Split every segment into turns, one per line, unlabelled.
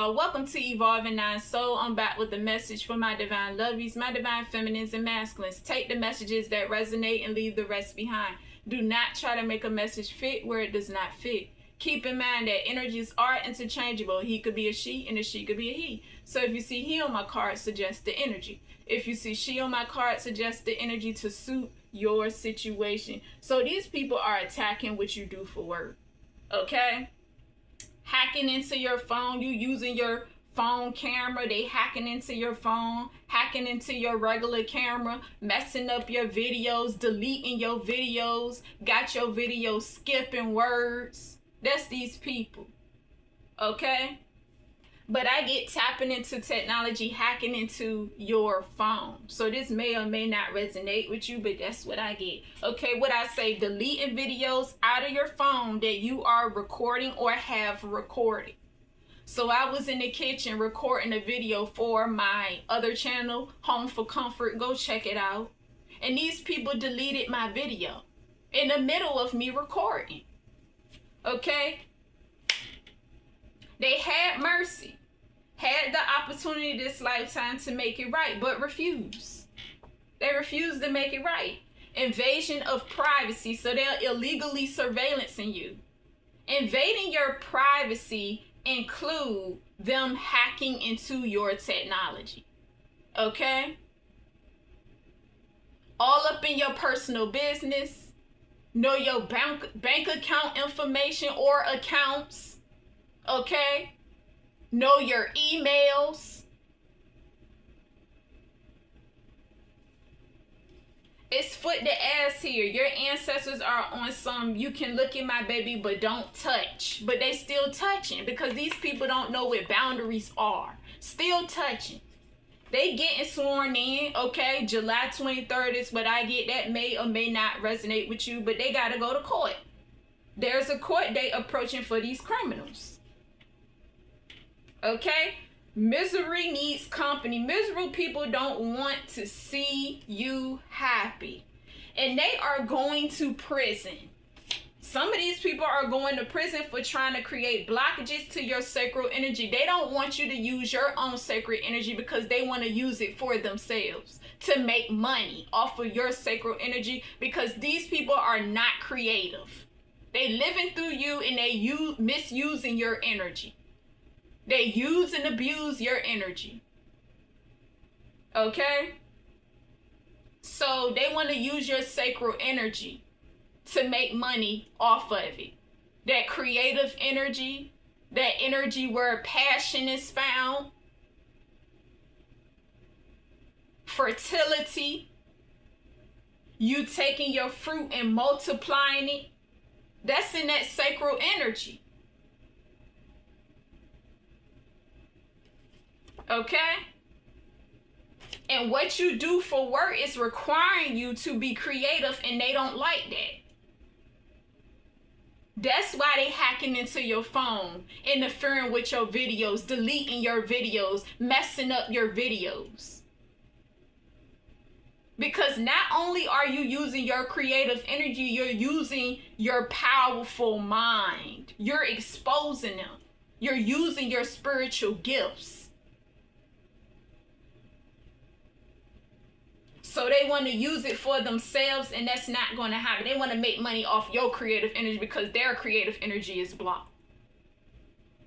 y'all. Welcome to Evolving Nine Soul. I'm back with a message for my divine lovies, my divine feminines and masculines. Take the messages that resonate and leave the rest behind. Do not try to make a message fit where it does not fit. Keep in mind that energies are interchangeable. He could be a she and a she could be a he. So if you see he on my card, suggest the energy. If you see she on my card, suggest the energy to suit your situation. So these people are attacking what you do for work. Okay? Hacking into your phone, you using your phone camera, they hacking into your phone, hacking into your regular camera, messing up your videos, deleting your videos, got your videos skipping words. That's these people. Okay? But I get tapping into technology, hacking into your phone. So this may or may not resonate with you, but that's what I get. Okay, what I say, deleting videos out of your phone that you are recording or have recorded. So I was in the kitchen recording a video for my other channel, Home for Comfort. Go check it out. And these people deleted my video in the middle of me recording. Okay? They had mercy, had the opportunity this lifetime to make it right, but refused. They refused to make it right. Invasion of privacy, so they're illegally surveillancing you. Invading your privacy include them hacking into your technology. Okay? All up in your personal business. Know your bank account information or accounts. Okay? Know your emails. It's foot the ass here. Your ancestors are on some, you can look at my baby, but don't touch. But they still touching because these people don't know what boundaries are. Still touching. They getting sworn in, okay? July 23rd is what I get. That may or may not resonate with you, but they got to go to court. There's a court date approaching for these criminals. Okay? Misery needs company. Miserable people don't want to see you happy. And they are going to prison. Some of these people are going to prison for trying to create blockages to your sacral energy. They don't want you to use your own sacred energy because they want to use it for themselves to make money off of your sacral energy, because these people are not creative. They living through you and they misusing your energy. They use and abuse your energy. Okay? So they want to use your sacral energy to make money off of it. That creative energy, that energy where passion is found, fertility, you taking your fruit and multiplying it, that's in that sacral energy. Okay? And what you do for work is requiring you to be creative, and they don't like that. That's why they hacking into your phone, interfering with your videos, deleting your videos, messing up your videos. Because not only are you using your creative energy, you're using your powerful mind. You're exposing them. You're using your spiritual gifts. So they want to use it for themselves, and that's not going to happen. They want to make money off your creative energy because their creative energy is blocked.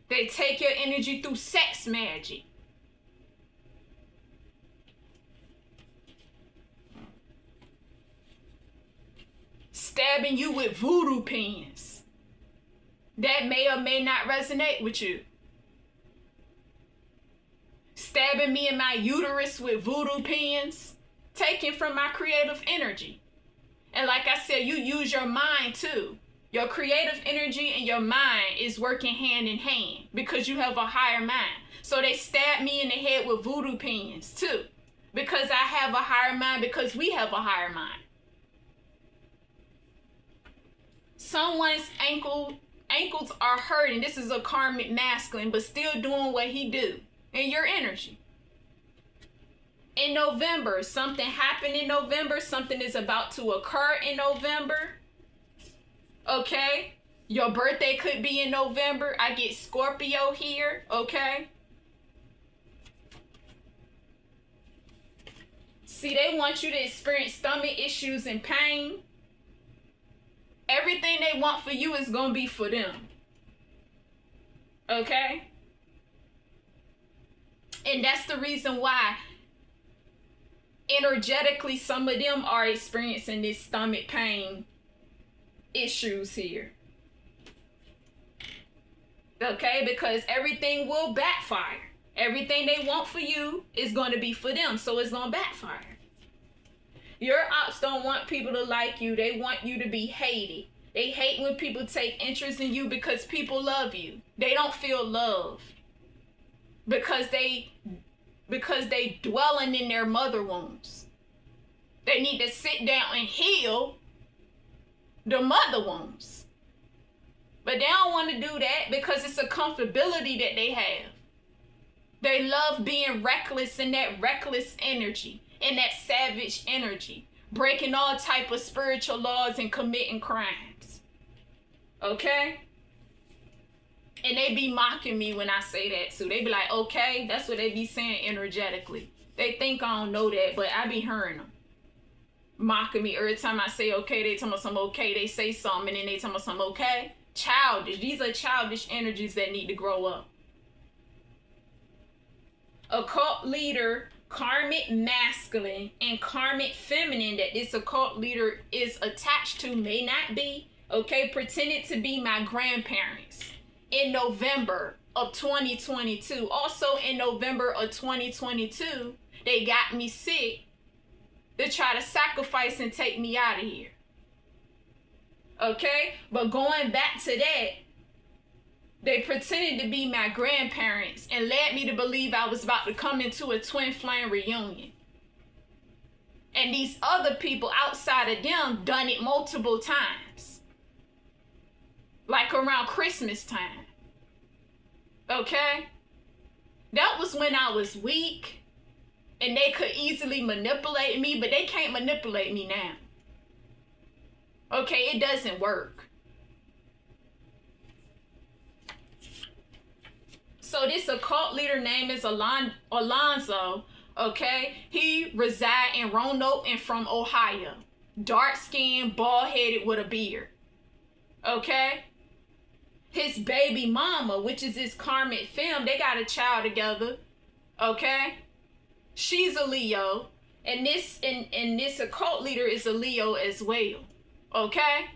They take your energy through sex magic. Stabbing you with voodoo pins. That may or may not resonate with you. Stabbing me in my uterus with voodoo pins. Taken from my creative energy. And like I said, you use your mind too. Your creative energy and your mind is working hand in hand because you have a higher mind. So they stab me in the head with voodoo pins too, because I have a higher mind, because we have a higher mind. Someone's ankles are hurting. This is a karmic masculine, but still doing what he do in your energy. In November, something happened in November. Something is about to occur in November. Okay? Your birthday could be in November. I get Scorpio here. Okay? See, they want you to experience stomach issues and pain. Everything they want for you is going to be for them. Okay? And that's the reason why energetically some of them are experiencing this stomach pain issues here. Okay? Because everything will backfire. Everything they want for you is going to be for them. So it's going to backfire. Your ops don't want people to like you. They want you to be hated. They hate when people take interest in you because people love you. They don't feel love because they dwelling in their mother wounds. They need to sit down and heal the mother wounds. But they don't want to do that because it's a comfortability that they have. They love being reckless in that reckless energy, in that savage energy, breaking all type of spiritual laws and committing crimes. Okay? And they be mocking me when I say that too. They be like, okay, that's what they be saying energetically. They think I don't know that, but I be hearing them. Mocking me every time I say okay, they tell me something okay, they say something and then they tell me something okay. Childish. These are childish energies that need to grow up. Occult leader, karmic masculine and karmic feminine that this occult leader is attached to may not be, okay, pretended to be my grandparents in November of 2022. Also in November of 2022, they got me sick to try to sacrifice and take me out of here. Okay? But going back to that, they pretended to be my grandparents and led me to believe I was about to come into a twin flame reunion. And these other people outside of them done it multiple times. Like around Christmas time. Okay? That was when I was weak and they could easily manipulate me, but they can't manipulate me now. Okay, it doesn't work. So this occult leader name is Alonzo, okay? He reside in Roanoke and from Ohio. Dark skinned, bald headed with a beard. Okay? His baby mama, which is his karmic femme, they got a child together. Okay? She's a Leo. And this occult leader is a Leo as well. Okay?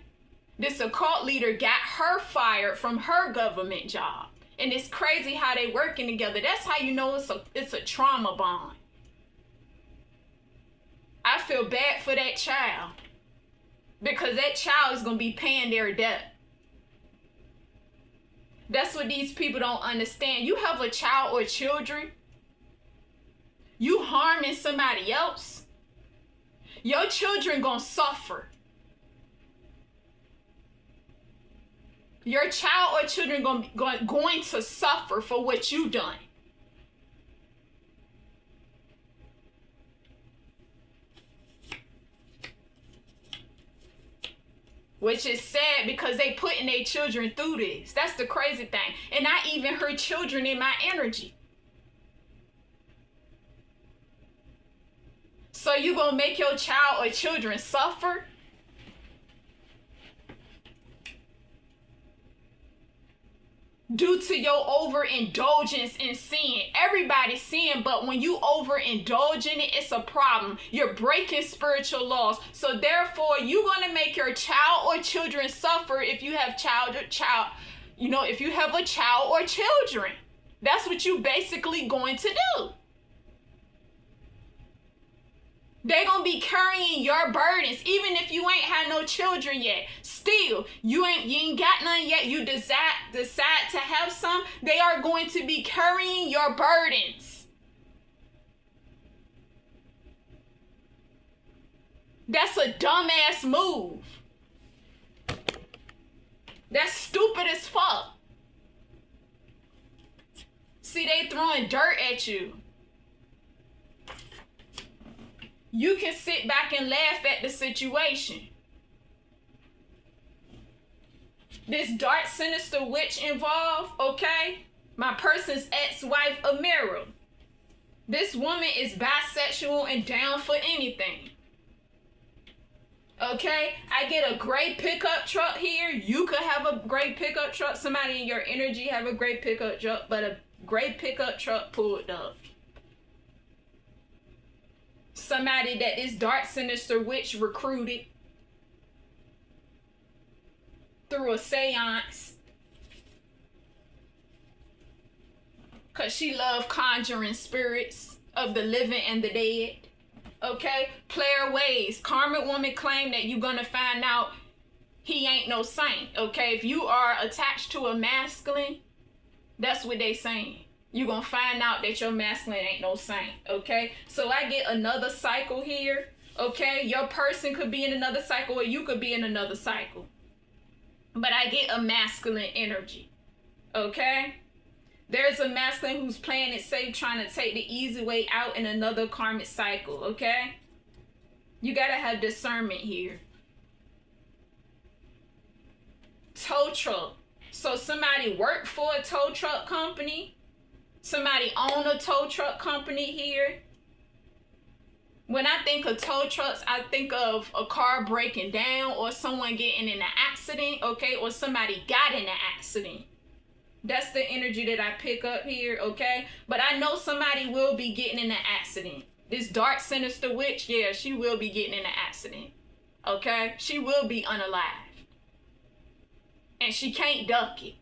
This occult leader got her fired from her government job. And it's crazy how they working together. That's how you know it's a trauma bond. I feel bad for that child. Because that child is going to be paying their debt. That's what these people don't understand. You have a child or children. You harming somebody else. Your children going to suffer. Your child or children going to suffer for what you done. Which is sad because they putting their children through this. That's the crazy thing. And I even heard children in my energy. So you gonna make your child or children suffer? Due to your overindulgence in sin. Everybody's sin, but when you overindulge in it, it's a problem. You're breaking spiritual laws. So therefore, you're going to make your child or children suffer if you have if you have a child or children. That's what you basically going to do. They're going to be carrying your burdens, even if you ain't had no children yet. Still, you ain't got none yet. You decide to have some. They are going to be carrying your burdens. That's a dumbass move. That's stupid as fuck. See, they throwing dirt at you. You can sit back and laugh at the situation. This dark, sinister witch involved, okay? My person's ex-wife, Amira. This woman is bisexual and down for anything. Okay, I get a gray pickup truck here. You could have a gray pickup truck. Somebody in your energy have a gray pickup truck, but a gray pickup truck pulled up. Somebody that this dark sinister witch recruited through a seance. Because she loved conjuring spirits of the living and the dead. Okay? Player ways. Karmic woman claim that you're going to find out he ain't no saint. Okay? If you are attached to a masculine, that's what they saying. You're going to find out that your masculine ain't no saint. Okay? So I get another cycle here. Okay? Your person could be in another cycle or you could be in another cycle. But I get a masculine energy. Okay? There's a masculine who's playing it safe, trying to take the easy way out in another karmic cycle, okay? You gotta have discernment here. Tow truck. So somebody worked for a tow truck company. Somebody own a tow truck company here. When I think of tow trucks, I think of a car breaking down or someone getting in an accident, okay? Or somebody got in an accident. That's the energy that I pick up here, okay? But I know somebody will be getting in an accident. This dark, sinister witch, yeah, she will be getting in an accident, okay? She will be unalive. And she can't duck it.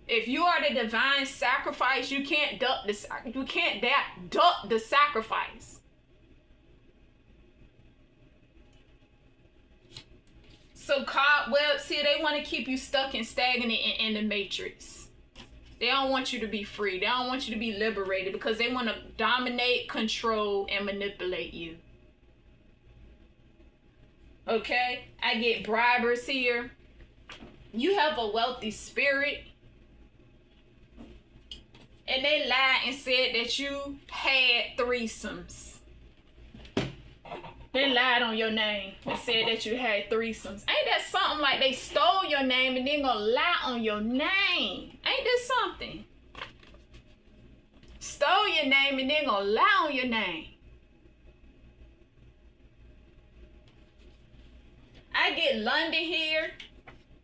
If you are the divine sacrifice, you can't duck the sacrifice. So cobwebs here, they want to keep you stuck and stagnant in the matrix. They don't want you to be free. They don't want you to be liberated because they want to dominate, control, and manipulate you. Okay? I get bribers here. You have a wealthy spirit. And they lied and said that you had threesomes. They lied on your name and said that you had threesomes. Ain't that something? Like they stole your name and then gonna lie on your name. Ain't that something? Stole your name and then gonna lie on your name. I get London here.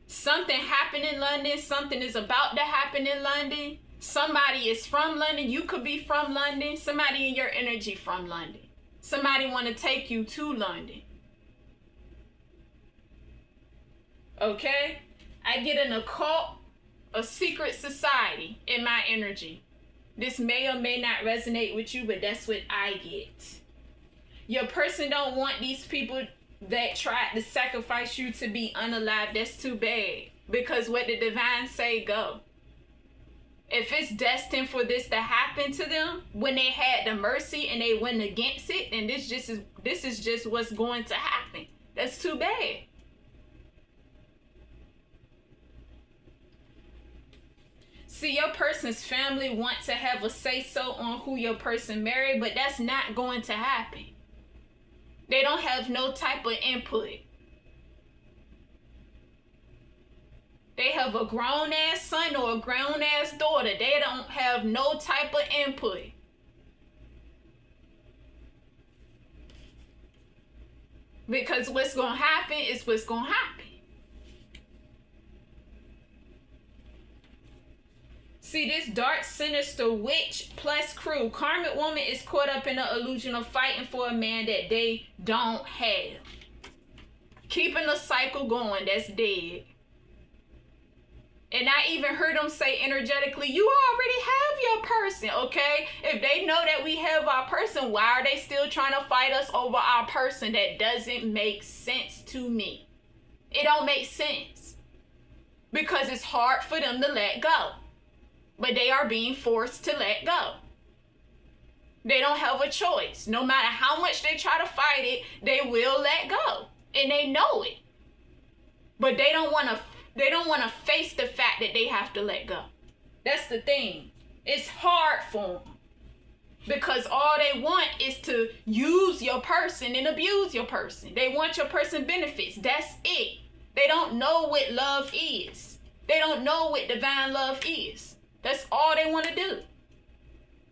Something happened in London. Something is about to happen in London. Somebody is from London. You could be from London. Somebody in your energy from London. Somebody want to take you to London. Okay? I get an occult, a secret society in my energy. This may or may not resonate with you, but that's what I get. Your person don't want these people that tried to sacrifice you to be unalive. That's too bad. Because what the divine say, go. If it's destined for this to happen to them, when they had the mercy and they went against it, then this is just what's going to happen. That's too bad. See, your person's family want to have a say-so on who your person married, but that's not going to happen. They don't have no type of input. They have a grown-ass son or a grown-ass daughter. They don't have no type of input. Because what's going to happen is what's going to happen. See, this dark, sinister witch plus crew. Karmic woman is caught up in the illusion of fighting for a man that they don't have. Keeping the cycle going, that's dead. And I even heard them say energetically, you already have your person, okay? If they know that we have our person, why are they still trying to fight us over our person? That doesn't make sense to me. It don't make sense. Because it's hard for them to let go. But they are being forced to let go. They don't have a choice. No matter how much they try to fight it, they will let go. And they know it. But they don't want to face the fact that they have to let go. That's the thing. It's hard for them. Because all they want is to use your person and abuse your person. They want your person benefits. That's it. They don't know what love is. They don't know what divine love is. That's all they want to do.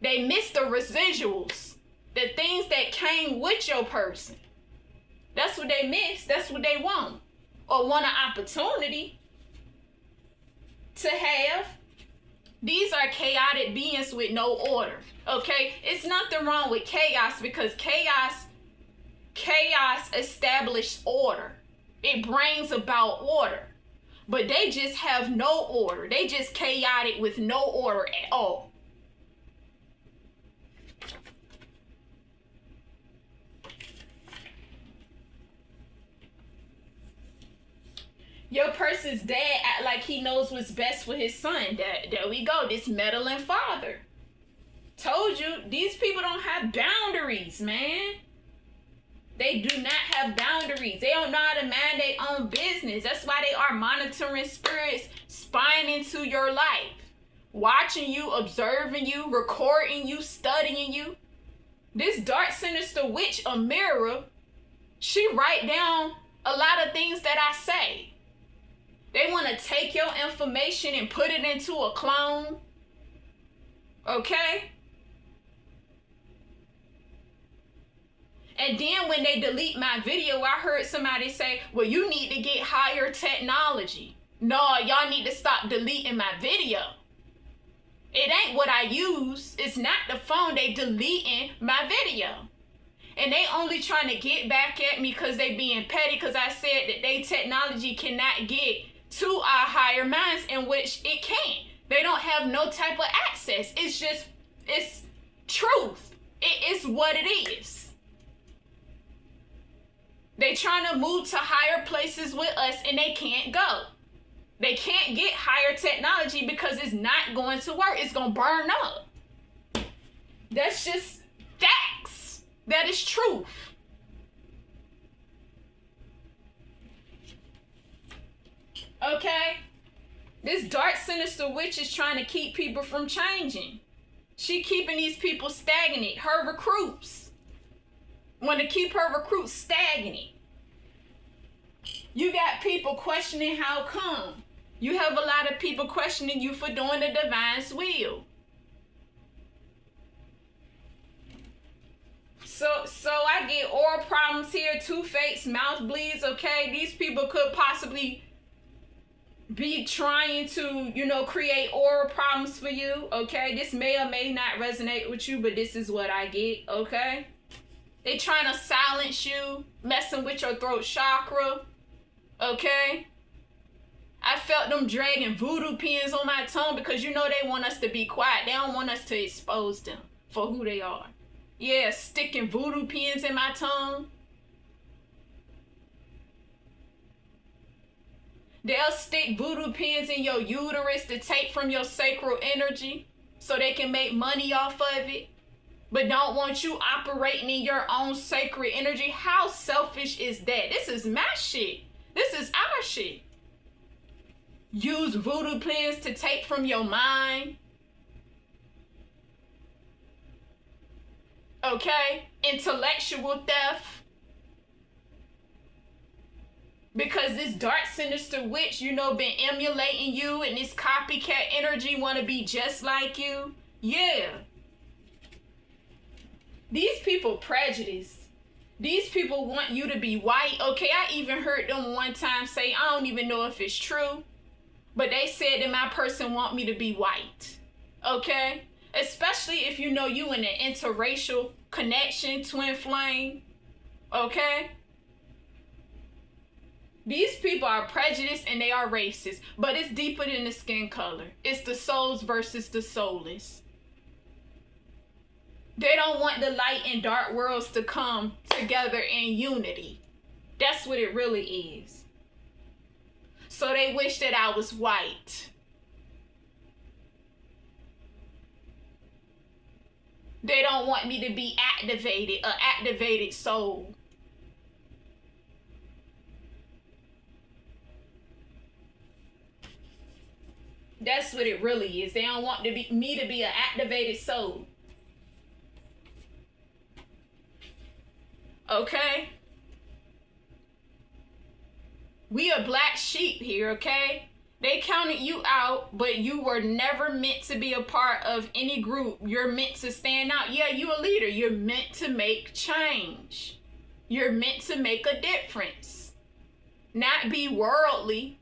They miss the residuals, the things that came with your person. That's what they miss. That's what they want. Or want an opportunity to have. These are chaotic beings with no order. Okay? It's nothing wrong with chaos, because chaos establishes order. It brings about order. But they just have no order. They just chaotic with no order at all. Your person's dad act like he knows what's best for his son. There we go. This meddling father. Told you, these people don't have boundaries, man. They do not have boundaries. They don't know how to mind their own business. That's why they are monitoring spirits, spying into your life, watching you, observing you, recording you, studying you. This dark, sinister witch, Amira, she write down a lot of things that I say. They want to take your information and put it into a clone. Okay? And then when they delete my video, I heard somebody say, well, you need to get higher technology. No, y'all need to stop deleting my video. It ain't what I use. It's not the phone. They deleting my video. And they only trying to get back at me because they being petty, because I said that they technology cannot get to our higher minds, in which it can't. They don't have no type of access. It's truth. It is what it is. They trying to move to higher places with us and they can't go. They can't get higher technology because it's not going to work. It's going to burn up. That's just facts. That is truth. Okay? This dark, sinister witch is trying to keep people from changing. She keeping these people stagnant. Her recruits want to keep her recruits stagnant. You got people questioning how come. You have a lot of people questioning you for doing the divine's will. So I get oral problems here, toothaches, mouth bleeds, okay? These people could possibly be trying to, create oral problems for you, okay? This may or may not resonate with you, but this is what I get, okay? They trying to silence you, messing with your throat chakra, okay? I felt them dragging voodoo pins on my tongue because they want us to be quiet. They don't want us to expose them for who they are. Yeah, sticking voodoo pins in my tongue. They'll stick voodoo pins in your uterus to take from your sacral energy so they can make money off of it, but don't want you operating in your own sacred energy. How selfish is that? This is my shit. This is our shit. Use voodoo pins to take from your mind. Okay? Intellectual theft. Because this dark, sinister witch, been emulating you, and this copycat energy want to be just like you. Yeah. These people prejudice. These people want you to be white. Okay, I even heard them one time say, I don't even know if it's true, but they said that my person want me to be white. Okay? Especially if you in an interracial connection, twin flame. Okay? These people are prejudiced and they are racist, but it's deeper than the skin color. It's the souls versus the soulless. They don't want the light and dark worlds to come together in unity. That's what it really is. So they wish that I was white. They don't want me to be activated, an activated soul. That's what it really is. They don't want me to be an activated soul. Okay? We are black sheep here, okay? They counted you out, but you were never meant to be a part of any group. You're meant to stand out. Yeah, you're a leader. You're meant to make change. You're meant to make a difference. Not be worldly.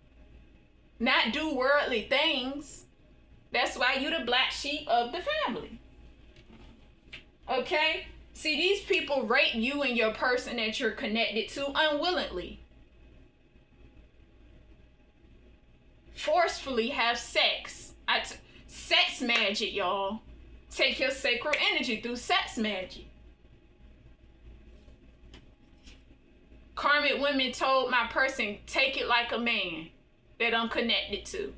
Not do worldly things. That's why you're the black sheep of the family. Okay? See, these people rape you and your person that you're connected to unwillingly. Forcefully have sex. Sex magic, y'all. Take your sacred energy through sex magic. Karmic women told my person, take it like a man that I'm connected to.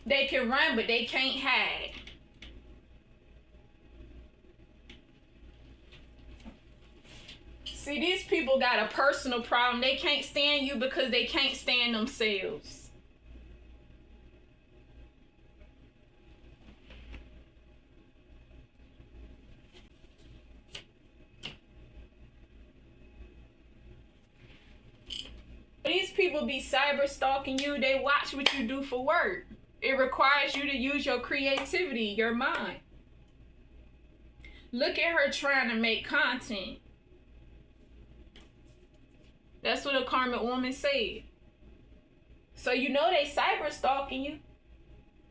They can run, but they can't hide. See, these people got a personal problem. They can't stand you because they can't stand themselves. These people be cyber stalking you. They watch what you do for work. It requires you to use your creativity, your mind. Look at her trying to make content. That's what a karmic woman said. So you know they cyber stalking you.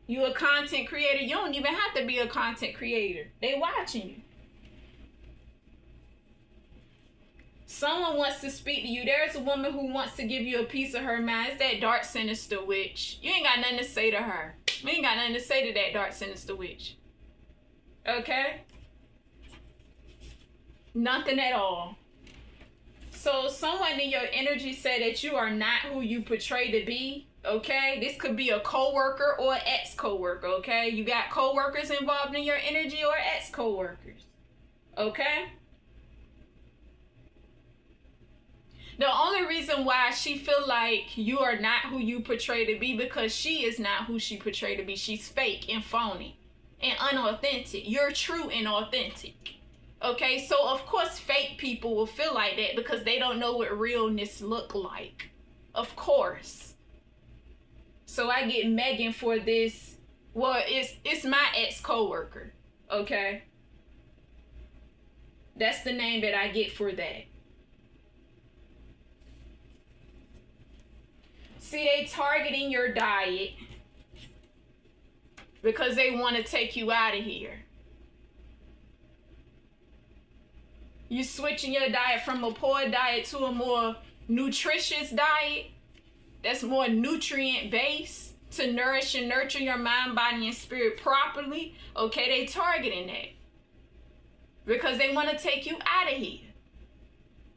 You a content creator. You don't even have to be a content creator. They watching you. Someone wants to speak to you. There's a woman who wants to give you a piece of her mind. It's that dark, sinister witch. You ain't got nothing to say to her. We ain't got nothing to say to that dark, sinister witch. Okay? Nothing at all. So someone in your energy said that you are not who you portray to be. Okay? This could be a co-worker or an ex-co-worker. Okay? You got co-workers involved in your energy or ex-co-workers. Okay? The only reason why she feel like you are not who you portray to be because she is not who she portrayed to be. She's fake and phony and unauthentic. You're true and authentic. Okay, so of course fake people will feel like that because they don't know what realness look like. Of course. So I get Megan for this. Well, it's my ex-co-worker. Okay? That's the name that I get for that. See, they targeting your diet because they want to take you out of here. You switching your diet from a poor diet to a more nutritious diet that's more nutrient based to nourish and nurture your mind, body, and spirit properly. Okay, they targeting that because they want to take you out of here.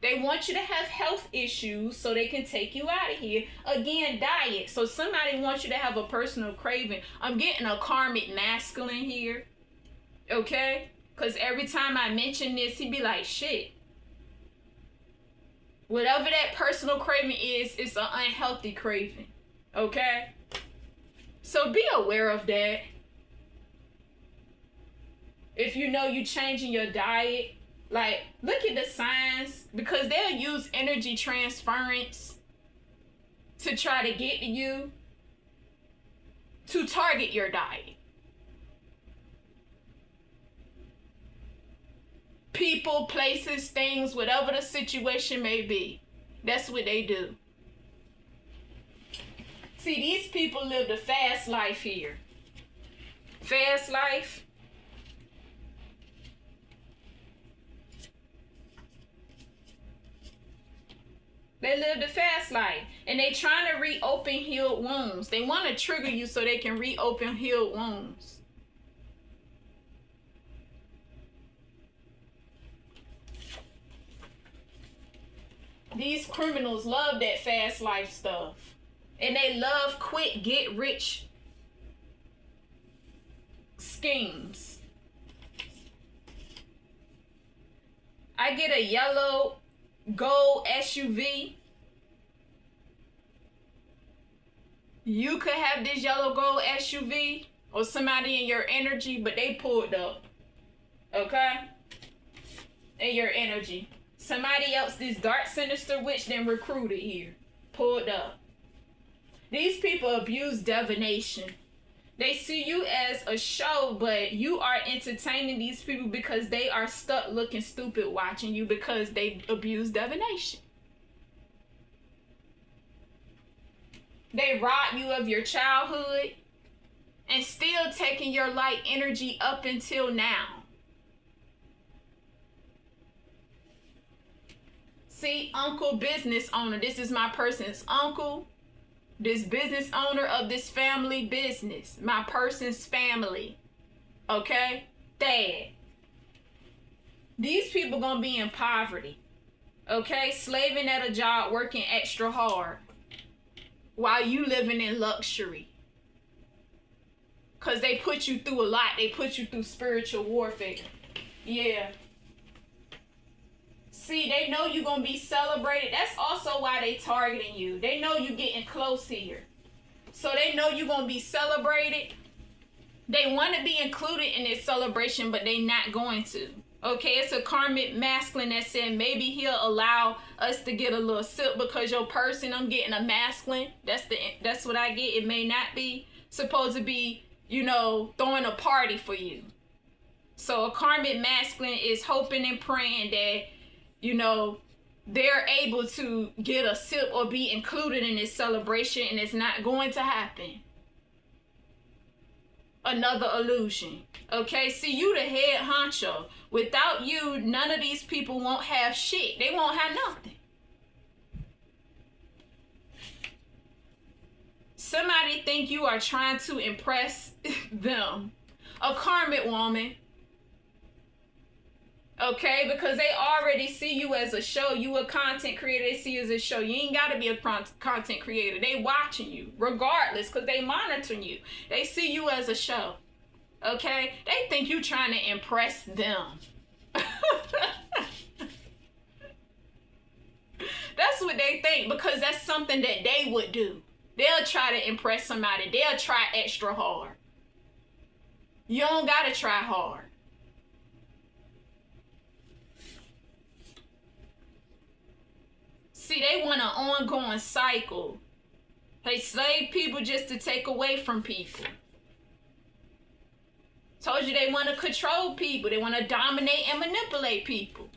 They want you to have health issues so they can take you out of here. Again, diet. So somebody wants you to have a personal craving. I'm getting a karmic masculine here. Okay? Because every time I mention this, he'd be like, shit. Whatever that personal craving is, it's an unhealthy craving. Okay? So be aware of that. If you know you're changing your diet, like, look at the signs, because they'll use energy transference to try to get to you to target your diet. People, places, things, whatever the situation may be. That's what they do. See, these people live the fast life here. Fast life. They live the fast life. And they trying to reopen healed wounds. They want to trigger you so they can reopen healed wounds. These criminals love that fast life stuff. And they love quick, get rich schemes. I get a yellow gold SUV. You could have this yellow gold SUV or somebody in your energy, but they pulled up. Okay? In your energy. Somebody else, this dark sinister witch, then recruited here. pulled up. These people abuse divination. They see you as a show, but you are entertaining these people because they are stuck looking stupid watching you because they abuse divination. They rob you of your childhood and still taking your light energy up until now. See, uncle business owner. This is my person's uncle. This business owner of this family business. My person's family. Okay? Dad. These people gonna be in poverty. Okay? Slaving at a job, working extra hard. While you living in luxury. Because they put you through a lot. They put you through spiritual warfare. Yeah. See, they know you're going to be celebrated. That's also why they targeting you. They know you getting close here. So they know you're going to be celebrated. They want to be included in this celebration, but they not going to. Okay, it's a karmic masculine that said maybe he'll allow us to get a little sip because your person, I'm getting a masculine. That's what I get. It may not be supposed to be, throwing a party for you. So a karmic masculine is hoping and praying that, they're able to get a sip or be included in this celebration, and it's not going to happen. Another illusion. Okay, see, you the head honcho. Without you, none of these people won't have shit. They won't have nothing. Somebody think you are trying to impress them. A karmic woman. Okay, because they already see you as a show. You a content creator, they see you as a show. You ain't got to be a content creator. They watching you regardless because they monitoring you. They see you as a show. Okay, they think you trying to impress them. That's what they think because that's something that they would do. They'll try to impress somebody. They'll try extra hard. You don't got to try hard. See, they want an ongoing cycle. They slave people just to take away from people. Told you they want to control people. They want to dominate and manipulate people.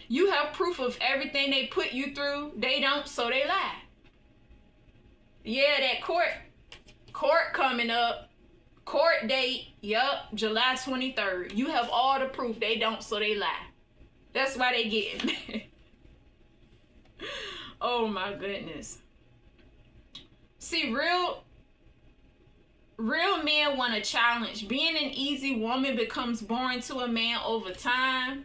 You have proof of everything they put you through. They don't, so they lie. Yeah, that court coming up. Court date, yup, July 23rd. You have all the proof. They don't, so they lie. That's why they get it. Oh my goodness. See, real men want a challenge. Being an easy woman becomes boring to a man over time.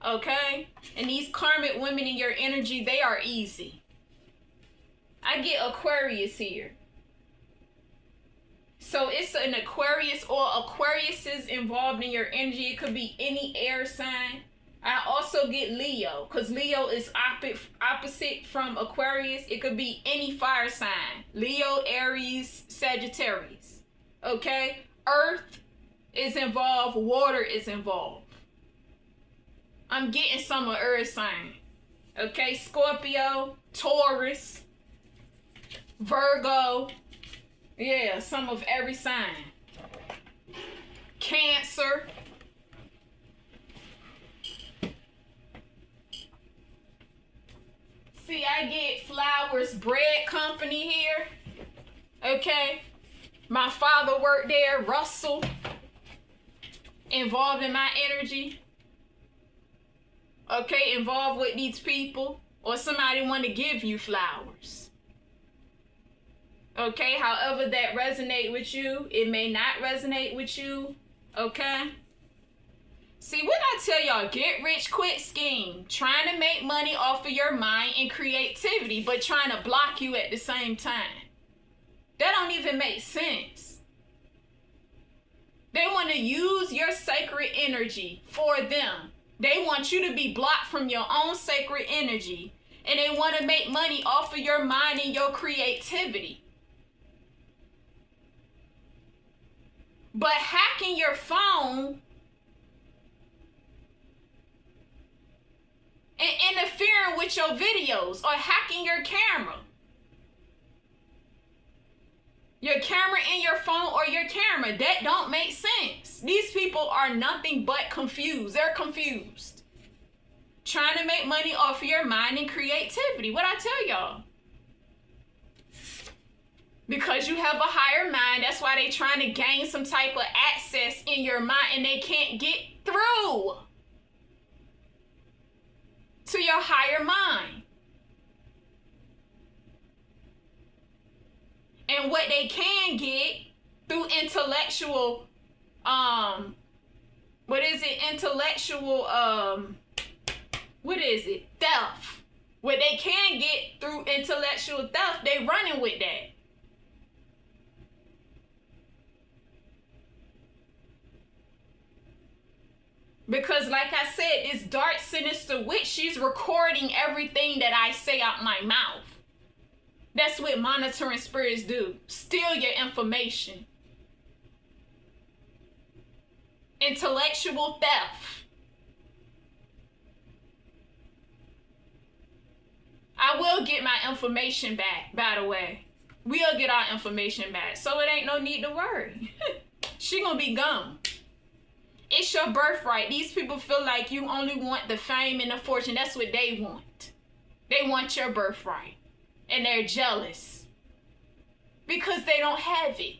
Okay? And these karmic women in your energy, they are easy. I get Aquarius here. So it's an Aquarius or Aquariuses involved in your energy. It could be any air sign. I also get Leo, because Leo is opposite from Aquarius. It could be any fire sign. Leo, Aries, Sagittarius. Okay? Earth is involved. Water is involved. I'm getting some of earth sign. Okay? Scorpio, Taurus, Virgo. Yeah, some of every sign. Cancer. See, I get Flowers Bread Company here. Okay. My father worked there. Russell. Involved in my energy. Okay, involved with these people. Or somebody want to give you flowers. Okay, however that resonate with you. It may not resonate with you. Okay. See, what I tell y'all, get rich quick scheme. Trying to make money off of your mind and creativity, but trying to block you at the same time. That don't even make sense. They want to use your sacred energy for them. They want you to be blocked from your own sacred energy. And they want to make money off of your mind and your creativity. But hacking your phone and interfering with your videos or hacking your camera. Your camera in your phone or your camera. That don't make sense. These people are nothing but confused. They're confused. Trying to make money off of your mind and creativity. What I tell y'all? Because you have a higher mind, that's why they trying to gain some type of access in your mind and they can't get through to your higher mind. And what they can get through intellectual, theft. What they can get through intellectual theft, they running with that. Because like I said, this dark, sinister witch, she's recording everything that I say out my mouth. That's what monitoring spirits do. Steal your information. Intellectual theft. I will get my information back, by the way. We'll get our information back. So it ain't no need to worry. She gonna be gone. It's your birthright. These people feel like you only want the fame and the fortune. That's what they want. They want your birthright. And they're jealous. Because they don't have it.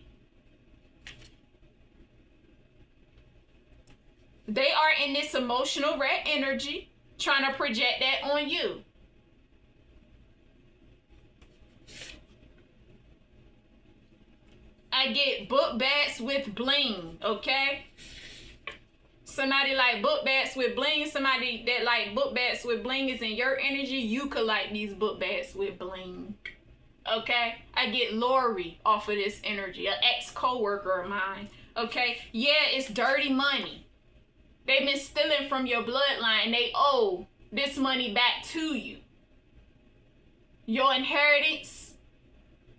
They are in this emotional red energy, trying to project that on you. I get book bags with bling, okay? Somebody like book bags with bling, somebody that like book bags with bling is in your energy, you could like these book bags with bling. Okay? I get Lori off of this energy, an ex-co-worker of mine. Okay? Yeah, it's dirty money. They've been stealing from your bloodline. They owe this money back to you. Your inheritance,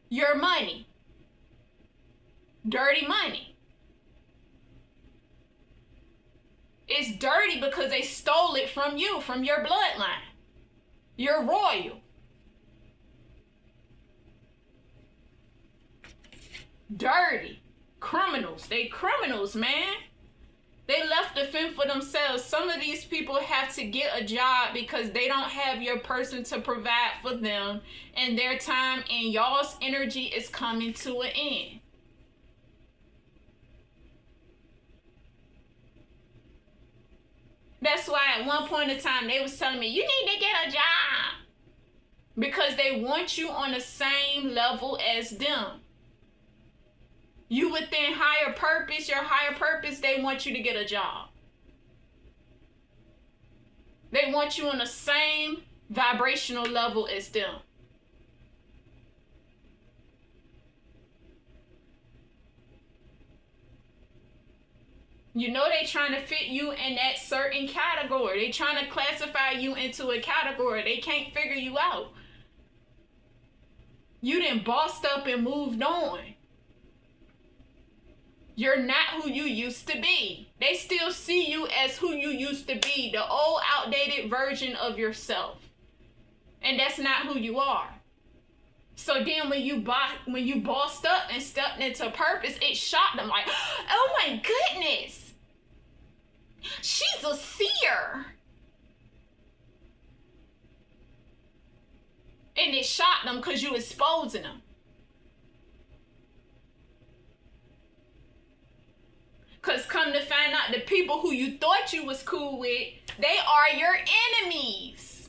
your money. Dirty money. It's dirty because they stole it from you, from your bloodline. You're royal. Dirty. Criminals. They criminals, man. They left to fend for themselves. Some of these people have to get a job because they don't have your person to provide for them. And their time and y'all's energy is coming to an end. That's why at one point in time, they was telling me, you need to get a job. Because they want you on the same level as them. You within higher purpose, your higher purpose, they want you to get a job. They want you on the same vibrational level as them. You know they trying to fit you in that certain category. They trying to classify you into a category. They can't figure you out. You done bossed up and moved on. You're not who you used to be. They still see you as who you used to be, the old outdated version of yourself. And that's not who you are. So then when you bossed up and stepped into purpose, it shocked them like, oh my goodness. She's a seer. And it shocked them because you exposing them. Because come to find out, the people who you thought you was cool with, they are your enemies.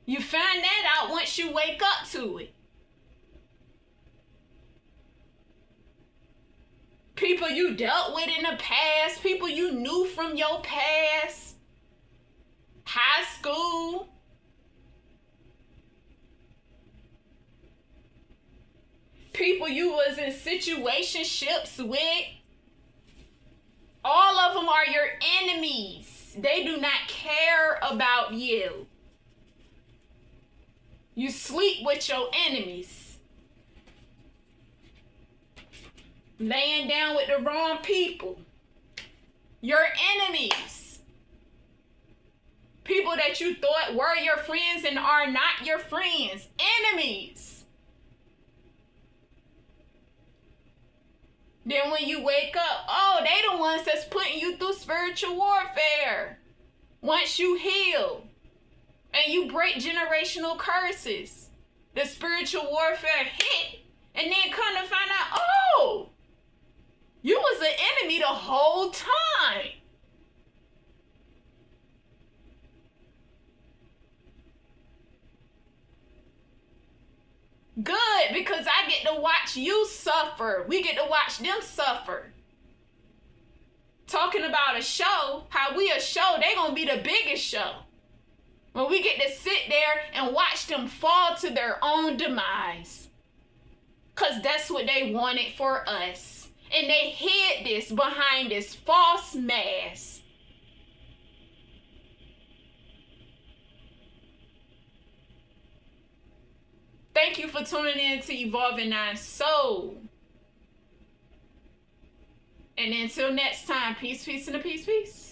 You find that out once you wake up to it. People you dealt with in the past, people you knew from your past, high school, people you was in situationships with, all of them are your enemies. They do not care about you. You sleep with your enemies. Laying down with the wrong people. Your enemies. People that you thought were your friends and are not your friends. Enemies. Then when you wake up, oh, they the ones that's putting you through spiritual warfare. Once you heal and you break generational curses, the spiritual warfare hit, and then come to find out, oh, you was an enemy the whole time. Good, because I get to watch you suffer. We get to watch them suffer. Talking about a show, how we a show, they gonna be the biggest show. When we get to sit there and watch them fall to their own demise. Because that's what they wanted for us. And they hid this behind this false mask. Thank you for tuning in to Evolving Nine Soul. And until next time, peace, peace, and a peace, peace.